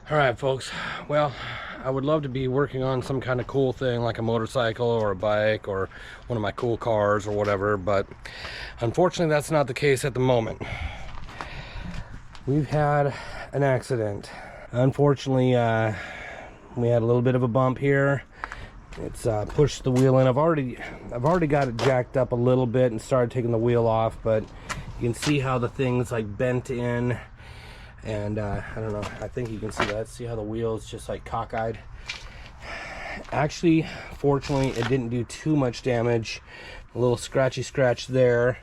All right, folks. Well, I would love to be working on some kind of cool thing like a motorcycle or a bike or one of my cool cars or whatever, but unfortunately that's not the case at the moment. We've had an accident. Unfortunately, we had a little bit of a bump here. It's pushed the wheel in. I've already got it jacked up a little bit and started taking the wheel off, but you can see how the thing's like bent in. And I don't know, I think you can see that. See how the wheel is just like cockeyed. Actually, fortunately, it didn't do too much damage. A little scratchy scratch there.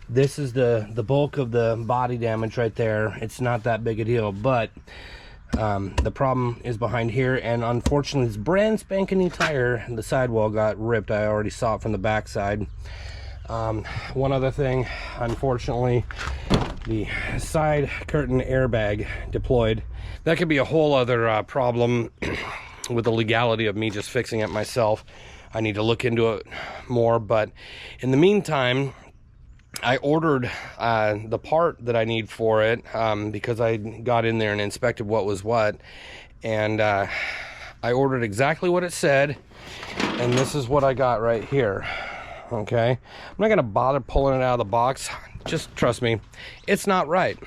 This is the bulk of the body damage right there. It's not that big a deal, but the problem is behind here, and unfortunately this brand spanking new tire, the sidewall got ripped. I already saw it from the backside. One other thing, unfortunately, the side curtain airbag deployed. That could be a whole other problem with the legality of me just fixing it myself. I need to look into it more, but in the meantime, I ordered the part that I need for it because I got in there and inspected what was what, and I ordered exactly what it said, and this is what I got right here. Okay, I'm not gonna bother pulling it out of the box. Just trust me, it's not right.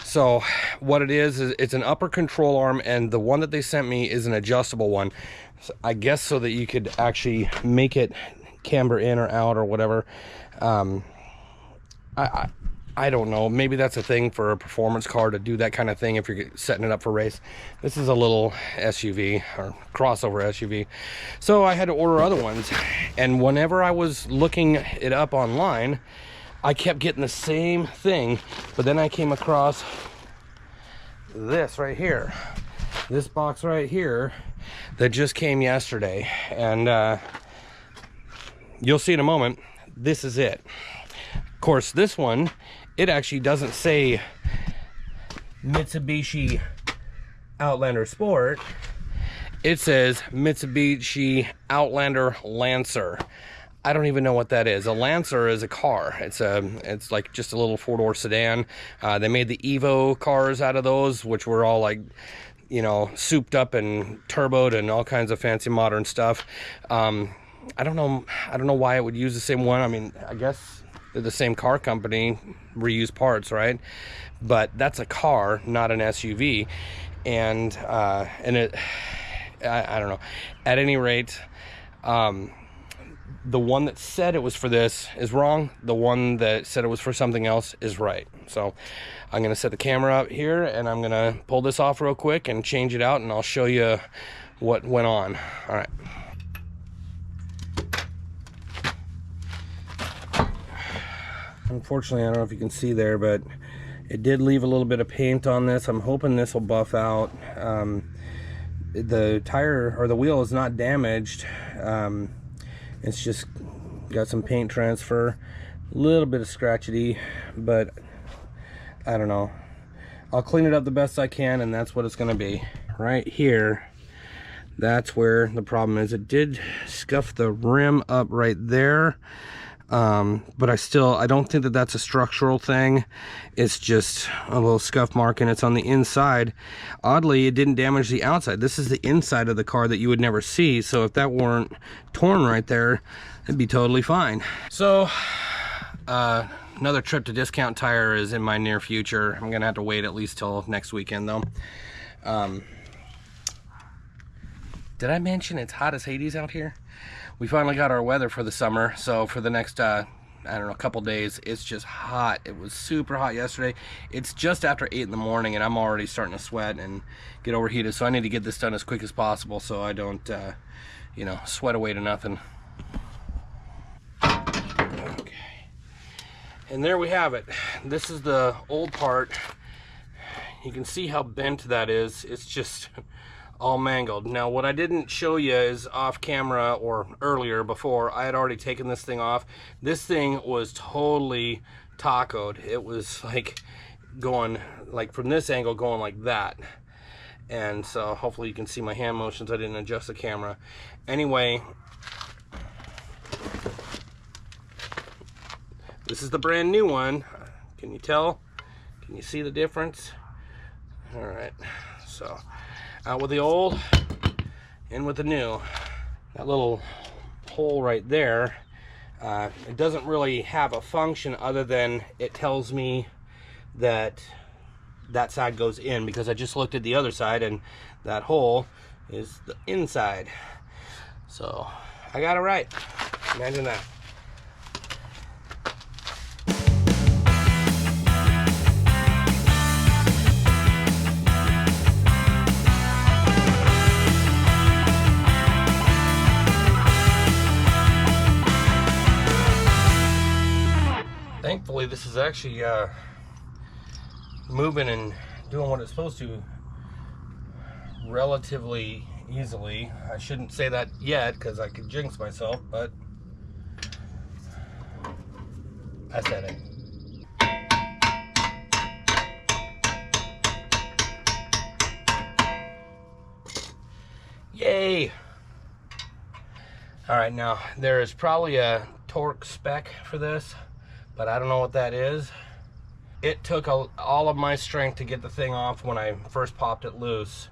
So what it is it's an upper control arm, and the one that they sent me is an adjustable one. So I guess so that you could actually make it camber in or out or whatever. I don't know, maybe that's a thing for a performance car to do that kind of thing if you're setting it up for race. This is a little SUV or crossover SUV, so I had to order other ones, and whenever I was looking it up online, I kept getting the same thing. But then I came across this right here, this box right here that just came yesterday, and you'll see in a moment. This is it. Of course, this one, it actually doesn't say Mitsubishi Outlander Sport. It says Mitsubishi Outlander Lancer. I don't even know what that is. A Lancer is a car. It's like just a little four-door sedan. They made the Evo cars out of those, which were all like, you know, souped up and turboed and all kinds of fancy modern stuff. I don't know why it would use the same one. I mean, I guess they're the same car company, reuse parts, right? But that's a car, not an SUV, and it, I don't know. At any rate, the one that said it was for this is wrong. The one that said it was for something else is right. So I'm gonna set the camera up here, and I'm gonna pull this off real quick and change it out, and I'll show you what went on. All right. Unfortunately, I don't know if you can see there, but it did leave a little bit of paint on this. I'm hoping this will buff out. The tire or the wheel is not damaged. It's just got some paint transfer, a little bit of scratchety, but I don't know. I'll clean it up the best I can, and that's what it's gonna be. Right here, that's where the problem is. It did scuff the rim up right there. But I don't think that that's a structural thing. It's just a little scuff mark, and it's on the inside. Oddly, it didn't damage the outside. This is the inside of the car that you would never see, so if that weren't torn right there, it'd be totally fine. So another trip to Discount Tire is in my near future. I'm gonna have to wait at least till next weekend though. Did I mention it's hot as Hades out here? We finally got our weather for the summer, so for the next I don't know, couple days, it's just hot. It was super hot yesterday. It's just after 8 in the morning, and I'm already starting to sweat and get overheated, so I need to get this done as quick as possible so I don't you know, sweat away to nothing. Okay, and there we have it. This is the old part. You can see how bent that is. It's just all mangled. Now, what I didn't show you is off camera or earlier before, I had already taken this thing off. This thing was totally tacoed. It was like going like from this angle going like that, and so hopefully you can see my hand motions. I didn't adjust the camera. Anyway, this is the brand new one. Can you tell? Can you see the difference? All right, So out with the old, in with the new. That little hole right there, it doesn't really have a function other than it tells me that that side goes in, because I just looked at the other side and that hole is the inside. So I got it right. Imagine that. Thankfully, this is actually moving and doing what it's supposed to relatively easily. I shouldn't say that yet because I could jinx myself, but I said it. Yay! Alright, now there is probably a torque spec for this, but I don't know what that is. It took all of my strength to get the thing off when I first popped it loose.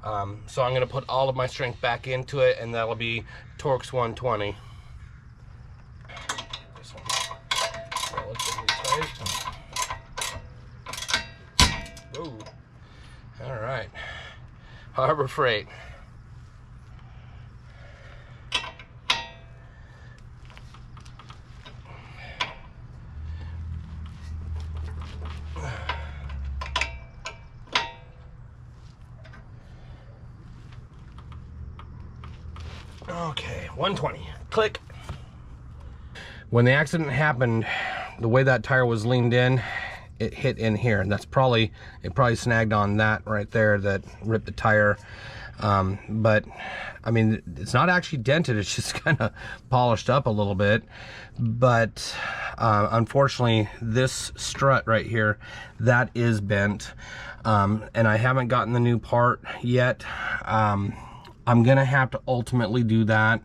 So I'm going to put all of my strength back into it, and that'll be Torx 120. This one's relatively tight. Ooh. All right. Harbor Freight. Okay, 120. Click. When the accident happened, the way that tire was leaned in, it hit in here, and it probably snagged on that right there that ripped the tire. But I mean, it's not actually dented, it's just kind of polished up a little bit. But unfortunately, this strut right here, that is bent, and I haven't gotten the new part yet. I'm gonna have to ultimately do that.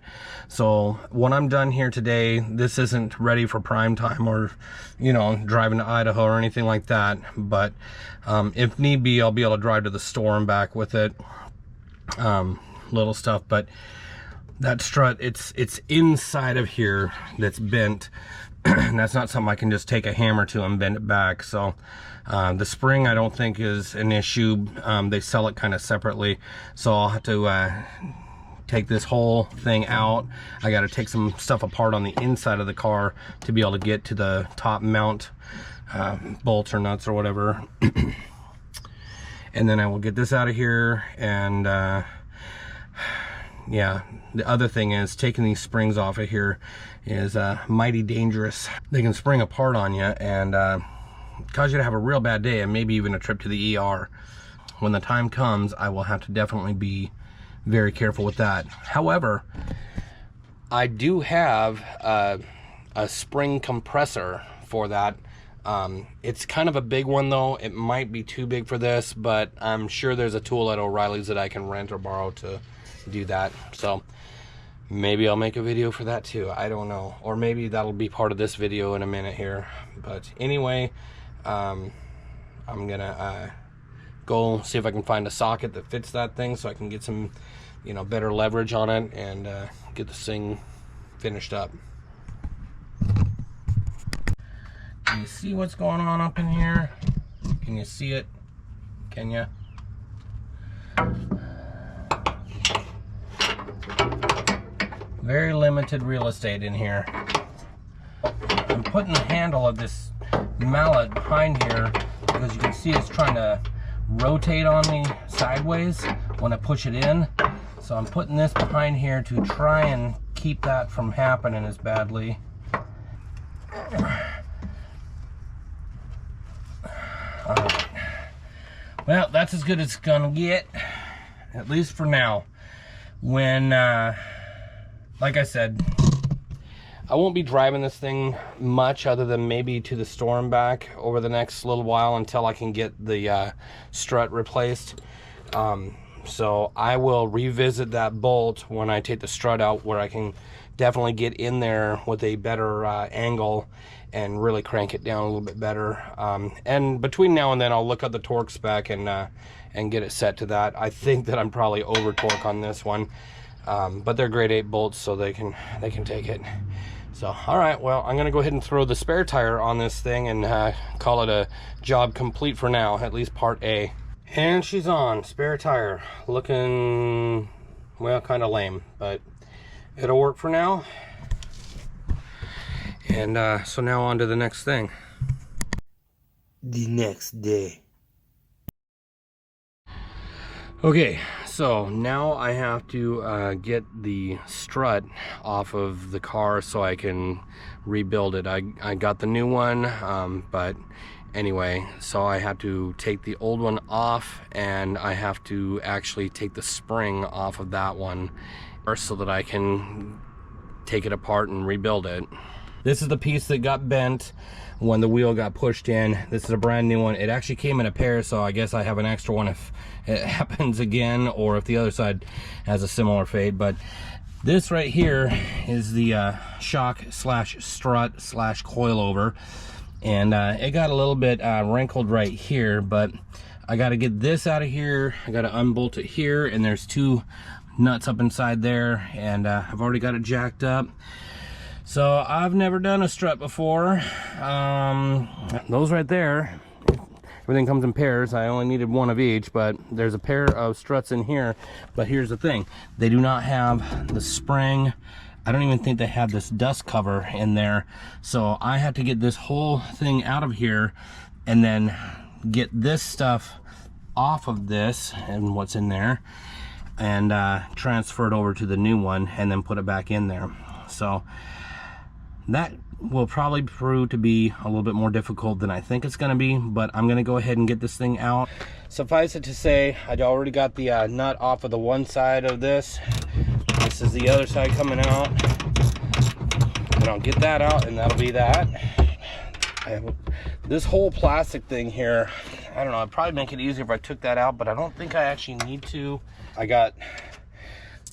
So when I'm done here today, this isn't ready for prime time or, you know, driving to Idaho or anything like that. But if need be, I'll be able to drive to the store and back with it. Little stuff, but that strut, it's inside of here that's bent. And that's not something I can just take a hammer to and bend it back. So the spring I don't think is an issue. They sell it kind of separately, so I'll have to take this whole thing out. I got to take some stuff apart on the inside of the car to be able to get to the top mount bolts or nuts or whatever. And then I will get this out of here. And yeah, the other thing is taking these springs off of here is mighty dangerous. They can spring apart on you and cause you to have a real bad day, and maybe even a trip to the ER. When the time comes, I will have to definitely be very careful with that. However, I do have a spring compressor for that. It's kind of a big one though. It might be too big for this, but I'm sure there's a tool at O'Reilly's that I can rent or borrow to do that. So maybe I'll make a video for that too. I don't know. Or maybe that'll be part of this video in a minute here. But anyway, I'm gonna go see if I can find a socket that fits that thing so I can get some, you know, better leverage on it and get this thing finished up. Can you see what's going on up in here? Can you see it? Can you? Very limited real estate in here. I'm putting the handle of this mallet behind here because you can see it's trying to rotate on me sideways when I push it in. So I'm putting this behind here to try and keep that from happening as badly. Alright. Well, that's as good as it's gonna get, at least for now. When like I said, I won't be driving this thing much other than maybe to the store and back over the next little while until I can get the strut replaced. So I will revisit that bolt when I take the strut out, where I can definitely get in there with a better angle and really crank it down a little bit better. And between now and then I'll look at the torque spec and get it set to that. I think that I'm probably over torque on this one, but they're grade 8 bolts, so they can take it. So all right, well, I'm gonna go ahead and throw the spare tire on this thing and call it a job complete for now, at least part A. And she's on. Spare tire, looking, well, kind of lame, but it'll work for now. And so now on to the next thing. The next day. Okay, so now I have to get the strut off of the car so I can rebuild it. I got the new one, but anyway, so I have to take the old one off, and I have to actually take the spring off of that one so that I can take it apart and rebuild it. This is the piece that got bent when the wheel got pushed in. This is a brand new one. It actually came in a pair, so I guess I have an extra one if it happens again, or if the other side has a similar fate. But this right here is the shock slash strut slash coilover, and it got a little bit wrinkled right here, but I got to get this out of here. I got to unbolt it here, and there's 2 nuts up inside there, and I've already got it jacked up. So I've never done a strut before. Those right there, everything comes in pairs. I only needed 1 of each, but there's a pair of struts in here. But here's the thing, they do not have the spring. I don't even think they have this dust cover in there. So I had to get this whole thing out of here and then get this stuff off of this and what's in there, and transfer it over to the new one and then put it back in there. So that will probably prove to be a little bit more difficult than I think it's going to be, but I'm going to go ahead and get this thing out. Suffice it to say, I already got the nut off of the one side of this. This is the other side coming out, and I'll get that out, and that'll be that. I have this whole plastic thing here. I don't know, I'd probably make it easier if I took that out, but I don't think I actually need to. I got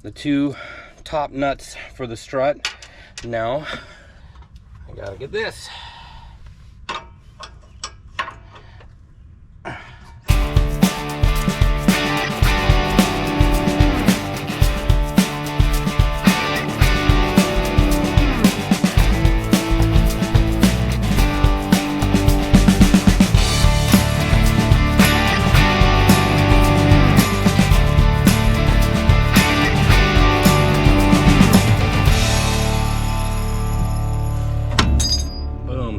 the 2 top nuts for the strut. Now I gotta get this.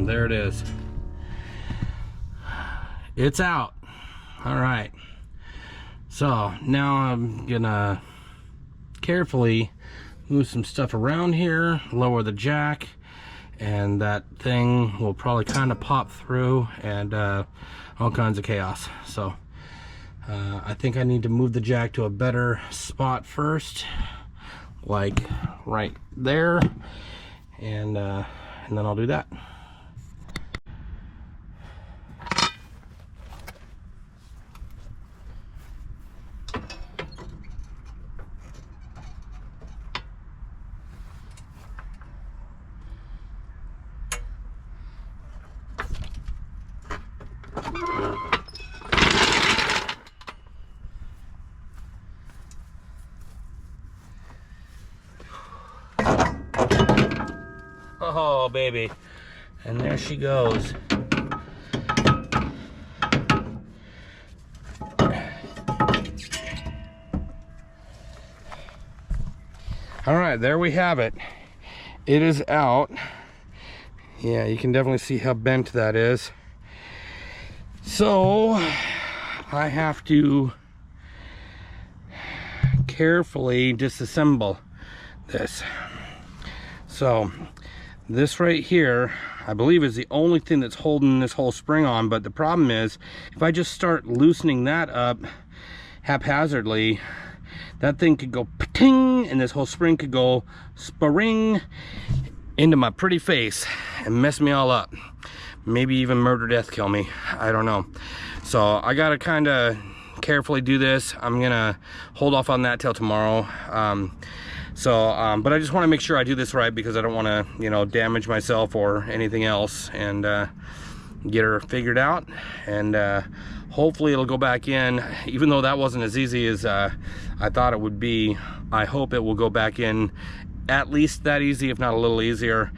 There it is. It's out. All right. So now I'm gonna carefully move some stuff around here, lower the jack, and that thing will probably kind of pop through, and all kinds of chaos. So I think I need to move the jack to a better spot first, like right there, and then I'll do that. Oh, baby. And there she goes. All right, there we have it. It is out. Yeah, you can definitely see how bent that is. So I have to carefully disassemble this. So this right here, I believe, is the only thing that's holding this whole spring on, but the problem is if I just start loosening that up haphazardly, that thing could go pa-ting, and this whole spring could go spring into my pretty face and mess me all up. Maybe even murder, death, kill me. I don't know. So I gotta kind of carefully do this. I'm gonna hold off on that till tomorrow. So, but I just want to make sure I do this right, because I don't want to, you know, damage myself or anything else, and get her figured out. And hopefully it'll go back in, even though that wasn't as easy as I thought it would be. I hope it will go back in at least that easy, if not a little easier.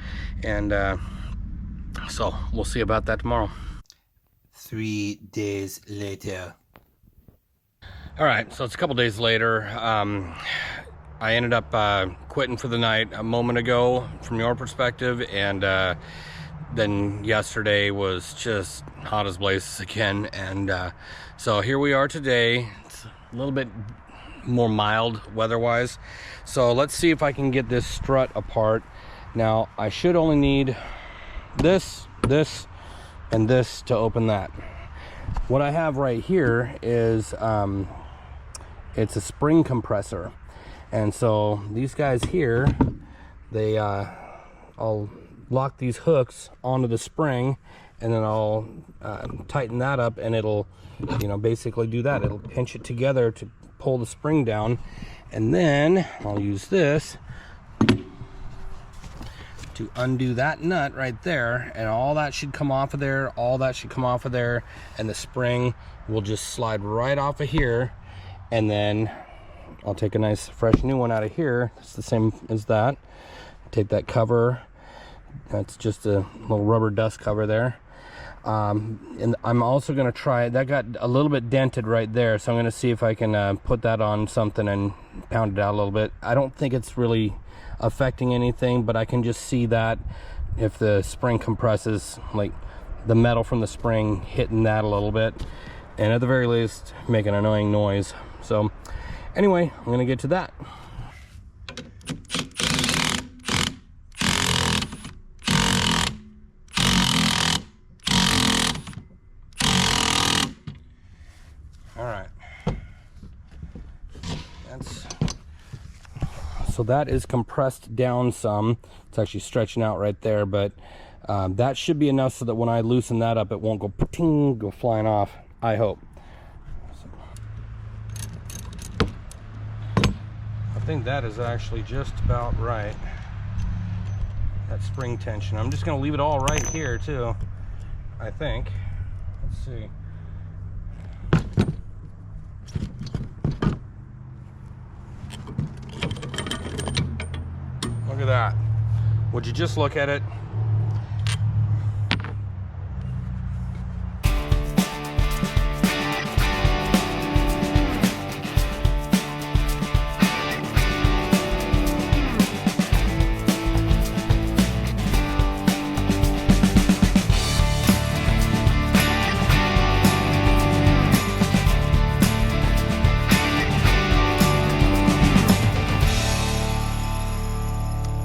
And so we'll see about that tomorrow. 3 days later. All right, so it's a couple days later. I ended up quitting for the night a moment ago from your perspective, and then yesterday was just hot as blazes again. And so here we are today. It's a little bit more mild weather-wise. So let's see if I can get this strut apart. Now, I should only need this, and this to open that. What I have right here is it's a spring compressor, and so these guys here, they I'll lock these hooks onto the spring, and then I'll tighten that up, and it'll, you know, basically do that. It'll pinch it together to pull the spring down, and then I'll use this to undo that nut right there, and all that should come off of there, and the spring will just slide right off of here. And then I'll take a nice fresh new one out of here. It's the same as that. Take that cover, that's just a little rubber dust cover there. And I'm also going to try, that got a little bit dented right there, so I'm going to see if I can put that on something and pound it out a little bit. I don't think it's really affecting anything, but I can just see that if the spring compresses, like the metal from the spring hitting that a little bit, and at the very least make an annoying noise. So anyway, I'm gonna get to that. All right, so that is compressed down some. It's actually stretching out right there, but that should be enough so that when I loosen that up, it won't go flying off, I hope. I think that is actually just about right. That spring tension. I'm just going to leave it all right here too, I think. Let's see. Look at that. Would you just look at it?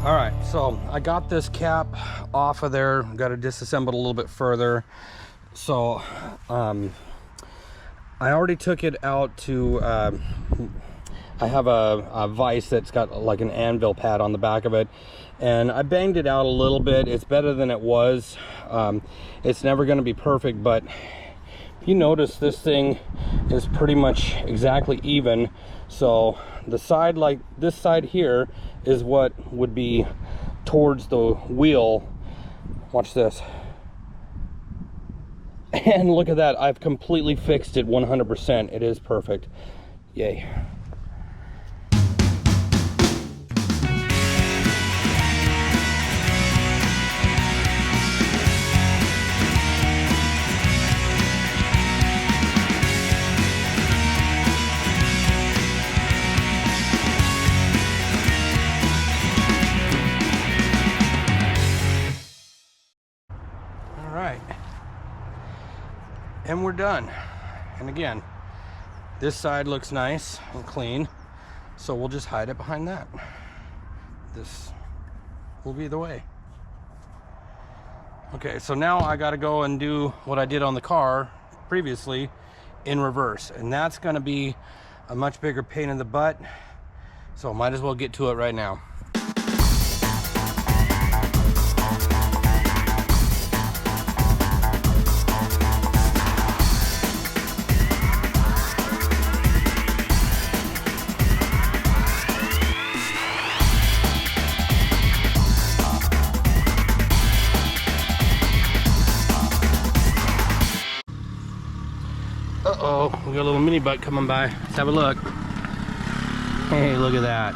All right, so I got this cap off of there, got to disassemble it a little bit further. So I already took it out to, I have a vise that's got like an anvil pad on the back of it, and I banged it out a little bit. It's better than it was. It's never going to be perfect, but if you notice, this thing is pretty much exactly even. So the side, like this side here, is what would be towards the wheel. Watch this. And look at that, I've completely fixed it 100%. It is perfect. Yay. And we're done. And again, this side looks nice and clean, so we'll just hide it behind that. This will be the way. Okay, so now I got to go and do what I did on the car previously in reverse, and that's going to be a much bigger pain in the butt, so might as well get to it right now. Uh-oh, we got a little mini butt coming by. Let's have a look. Hey, look at that.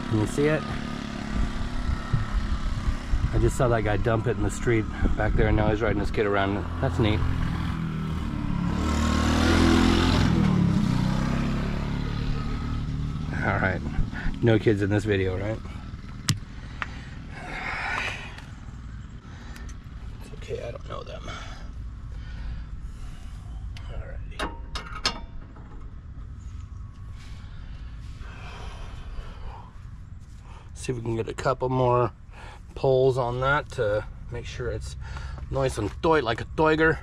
Can you see it? I just saw that guy dump it in the street back there, and now he's riding his kid around. That's neat. All right, no kids in this video, right? It's okay, I don't know them. Alrighty. See if we can get a couple more pulls on that to make sure it's nice and tight like a tiger.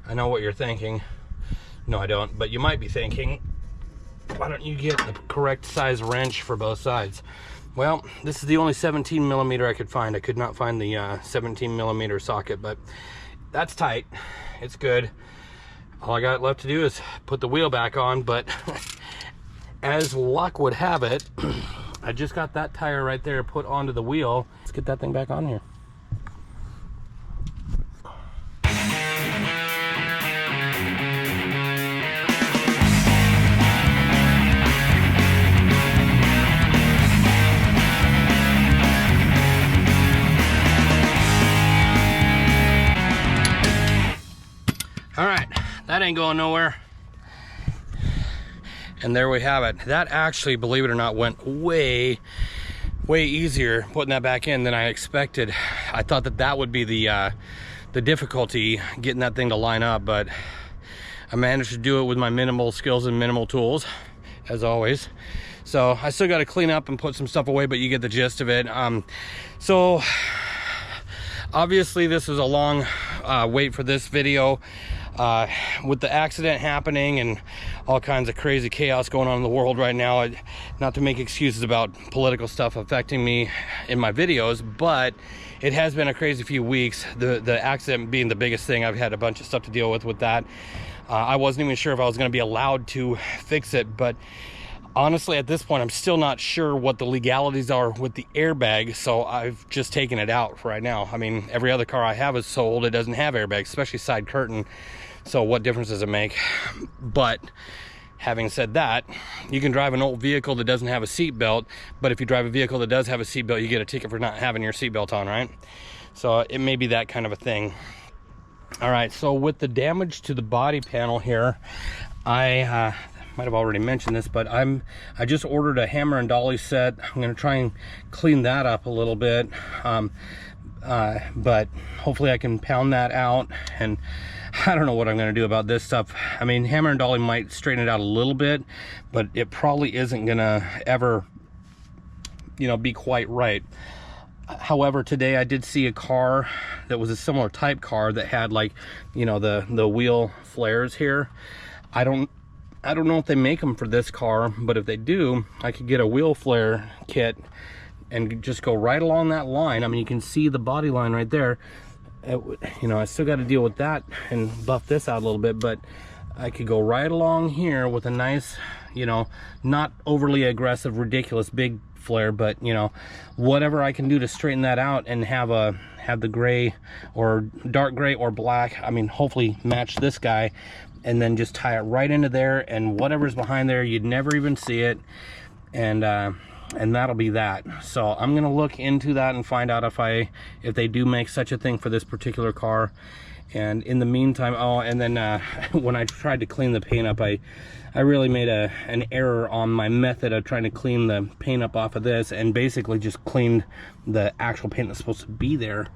I know what you're thinking. No, I don't, but you might be thinking, why don't you get the correct size wrench for both sides? Well, this is the only 17 millimeter I could find. I could not find the 17 millimeter socket, but that's tight. It's good. All I got left to do is put the wheel back on, but as luck would have it, I just got that tire right there put onto the wheel. Let's get that thing back on here. All right, that ain't going nowhere. And there we have it. That actually, believe it or not, went way easier putting that back in than I expected. I thought that would be the difficulty, getting that thing to line up, but I managed to do it with my minimal skills and minimal tools, as always. So I still got to clean up and put some stuff away, but you get the gist of it. So obviously this was a long wait for this video. With the accident happening and all kinds of crazy chaos going on in the world right now, not to make excuses about political stuff affecting me in my videos, but it has been a crazy few weeks. The accident being the biggest thing. I've had a bunch of stuff to deal with that. I wasn't even sure if I was going to be allowed to fix it, but honestly at this point I'm still not sure what the legalities are with the airbag, so I've just taken it out for right now. I mean, every other car I have is sold, it doesn't have airbags, especially side curtain. So what difference does it make? But having said that, you can drive an old vehicle that doesn't have a seatbelt, but if you drive a vehicle that does have a seatbelt, you get a ticket for not having your seatbelt on, right? So it may be that kind of a thing. All right, so with the damage to the body panel here, I might have already mentioned this, but I just ordered a hammer and dolly set. I'm going to try and clean that up a little bit, but hopefully I can pound that out. And I don't know what I'm going to do about this stuff. I mean, hammer and dolly might straighten it out a little bit, but it probably isn't going to ever, you know, be quite right. However, today I did see a car that was a similar type car that had, like, you know, the wheel flares here. I don't know if they make them for this car, but if they do, I could get a wheel flare kit and just go right along that line. I mean, you can see the body line right there. You know, I still got to deal with that and buff this out a little bit, but I could go right along here with a nice, you know, not overly aggressive, ridiculous big flare, but, you know, whatever I can do to straighten that out and have the gray or dark gray or black, I mean, hopefully match this guy, and then just tie it right into there, and whatever's behind there, you'd never even see it, and that'll be that. So I'm gonna look into that and find out if they do make such a thing for this particular car. And in the meantime, oh, and then when I tried to clean the paint up, I really made an error on my method of trying to clean the paint up off of this, and basically just cleaned the actual paint that's supposed to be there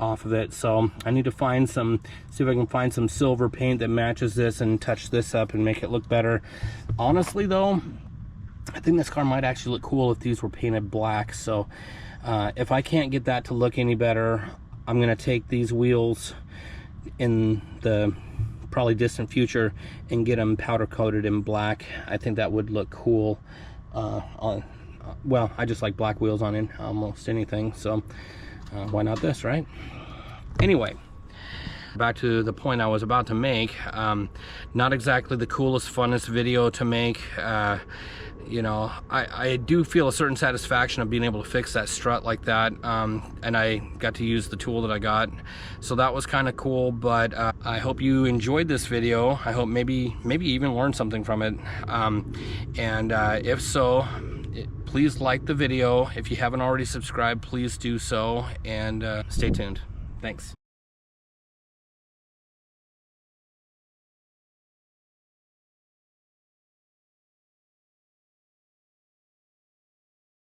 off of it. So I need to find see if I can find some silver paint that matches this and touch this up and make it look better. Honestly though, I think this car might actually look cool if these were painted black. So if I can't get that to look any better, I'm gonna take these wheels in the probably distant future and get them powder coated in black. I think that would look cool. Well, I just like black wheels on almost anything, so why not this, right? Anyway, back to the point I was about to make, not exactly the coolest, funnest video to make. You know, I do feel a certain satisfaction of being able to fix that strut like that, and I got to use the tool that I got, so that was kind of cool. But I hope you enjoyed this video. I hope maybe even learned something from it, and if so, please like the video. If you haven't already subscribed, please do so, and stay tuned. Thanks.